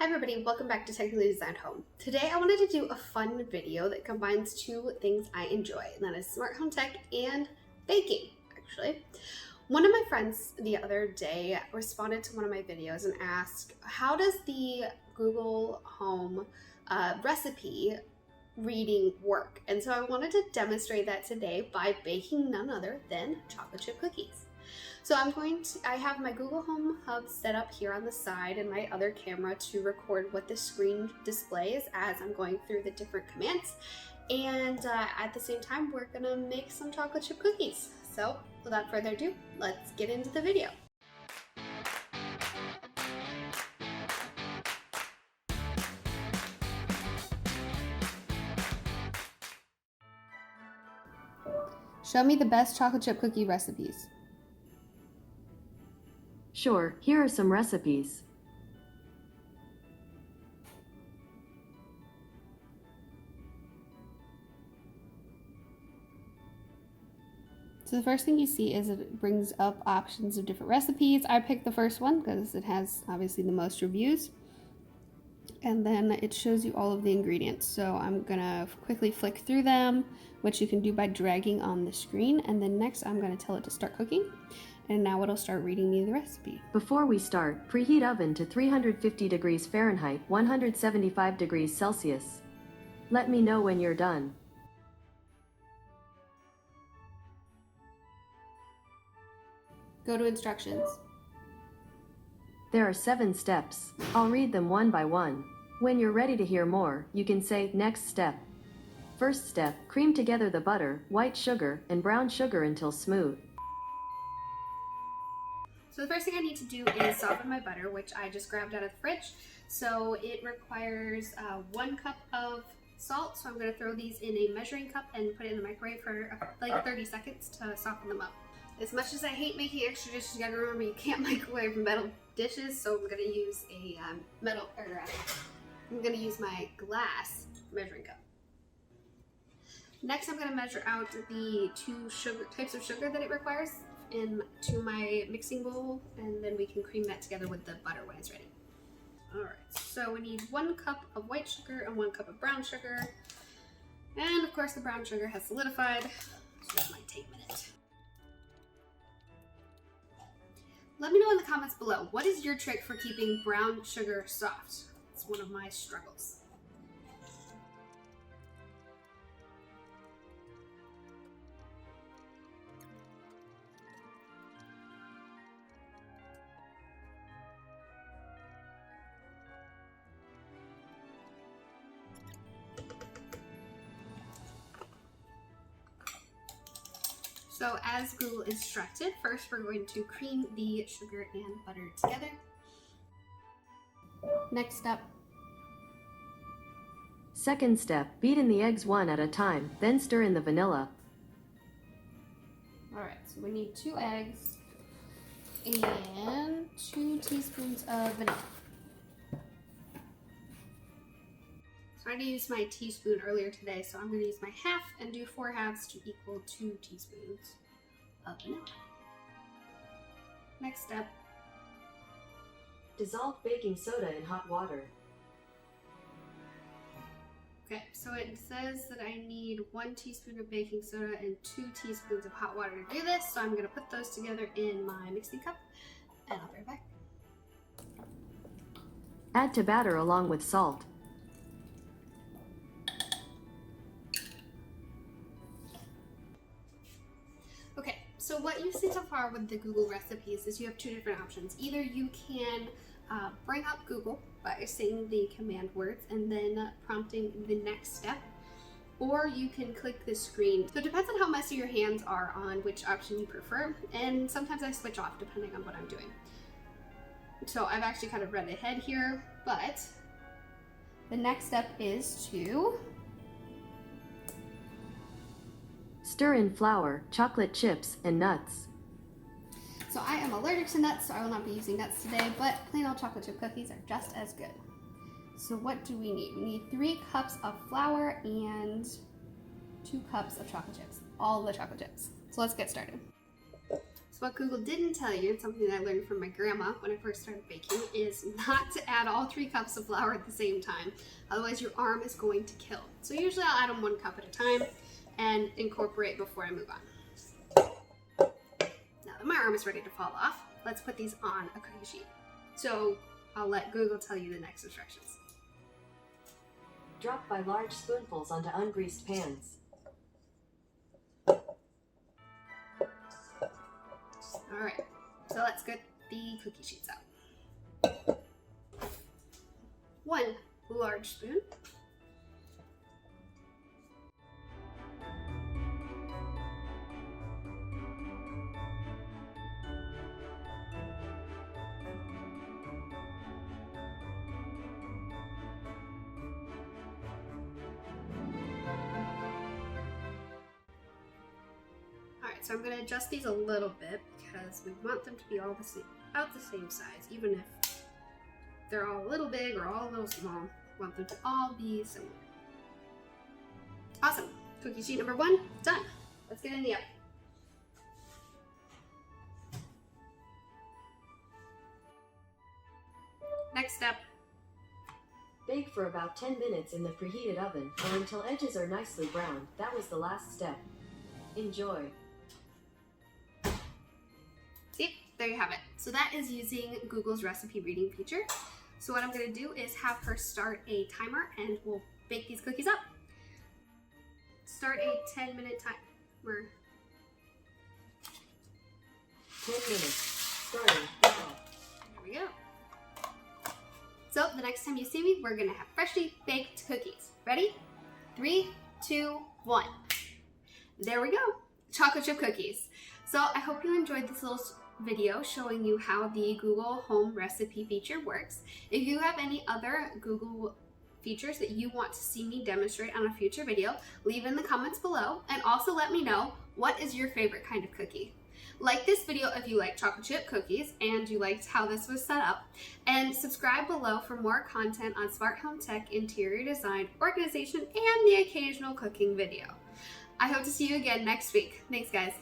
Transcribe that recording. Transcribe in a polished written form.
Hi everybody, welcome back to Technically Designed Home. Today I wanted to do a fun video that combines two things I enjoy, and that is smart home tech and baking, actually. One of my friends the other day responded to one of my videos and asked, how does the Google Home recipe reading work? And so I wanted to demonstrate that today by baking none other than chocolate chip cookies. So I have my Google Home Hub set up here on the side and my other camera to record what the screen displays as I'm going through the different commands. And at the same time, we're gonna make some chocolate chip cookies. So without further ado, let's get into the video. Show me the best chocolate chip cookie recipes. Sure, here are some recipes. So the first thing you see is it brings up options of different recipes. I picked the first one because it has obviously the most reviews. And then it shows you all of the ingredients. So I'm gonna quickly flick through them, which you can do by dragging on the screen. And then next I'm gonna tell it to start cooking. And now it'll start reading me the recipe. Before we start, preheat oven to 350 degrees Fahrenheit, 175 degrees Celsius. Let me know when you're done. Go to instructions. There are 7 steps. I'll read them one by one. When you're ready to hear more, you can say next step. First step, cream together the butter, white sugar, and brown sugar until smooth. So the first thing I need to do is soften my butter, which I just grabbed out of the fridge. So it requires 1 cup of salt. So I'm going to throw these in a measuring cup and put it in the microwave for like 30 seconds to soften them up. As much as I hate making extra dishes, you gotta remember you can't microwave metal dishes. So I'm going to use a I'm going to use my glass measuring cup. Next, I'm going to measure out the 2 types of sugar that it requires into my mixing bowl, and then we can cream that together with the butter when it's ready. Alright, so we need 1 cup of white sugar and 1 cup of brown sugar. And of course the brown sugar has solidified, so that might take a minute. Let me know in the comments below, what is your trick for keeping brown sugar soft? It's one of my struggles. So as Google instructed, first we're going to cream the sugar and butter together. Next step. Second step, beat in the eggs one at a time, then stir in the vanilla. Alright, so we need 2 eggs and 2 teaspoons of vanilla. So I used my teaspoon earlier today, so I'm going to use my half and do 4 halves to equal 2 teaspoons of vanilla. Next step. Dissolve baking soda in hot water. Okay, so it says that I need 1 teaspoon of baking soda and 2 teaspoons of hot water to do this, so I'm going to put those together in my mixing cup, and I'll be right back. Add to batter along with salt. Okay, so what you've seen so far with the Google recipes is you have 2 different options. Either you can bring up Google by saying the command words and then prompting the next step, or you can click the screen. So it depends on how messy your hands are on which option you prefer, and sometimes I switch off depending on what I'm doing. So I've actually kind of read ahead here, but the next step is to Stir in flour, chocolate chips, and nuts. So I am allergic to nuts, so I will not be using nuts today, but plain old chocolate chip cookies are just as good. So what do we need? We need 3 cups of flour and 2 cups of chocolate chips. All the chocolate chips. So let's get started. So what Google didn't tell you, and something that I learned from my grandma when I first started baking, is not to add all 3 cups of flour at the same time. Otherwise your arm is going to kill. So usually I'll add them 1 cup at a time and incorporate before I move on. Now that my arm is ready to fall off, let's put these on a cookie sheet. So I'll let Google tell you the next instructions. Drop by large spoonfuls onto ungreased pans. Alright, so let's get the cookie sheets out. 1 large spoon. Alright, so I'm going to adjust these a little bit because we want them to be all the same, about the same size, even if they're all a little big or all a little small. We want them to all be similar. Awesome. Cookie sheet number 1, done. Let's get in the oven. Next step. Bake for about 10 minutes in the preheated oven or until edges are nicely brown. That was the last step. Enjoy. See, there you have it. So that is using Google's recipe reading feature. So what I'm going to do is have her start a timer and we'll bake these cookies up. Start a 10-minute timer. 10 minutes. Starting. There we go. So the next time you see me, we're going to have freshly baked cookies. Ready? 3, 2, 1. There we go. Chocolate chip cookies. So I hope you enjoyed this little video showing you how the Google Home recipe feature works. If you have any other Google features that you want to see me demonstrate on a future video, leave in the comments below, and also let me know what is your favorite kind of cookie. Like this video if you like chocolate chip cookies and you liked how this was set up, and subscribe below for more content on smart home tech, interior design, organization, and the occasional cooking video. I hope to see you again next week. Thanks guys.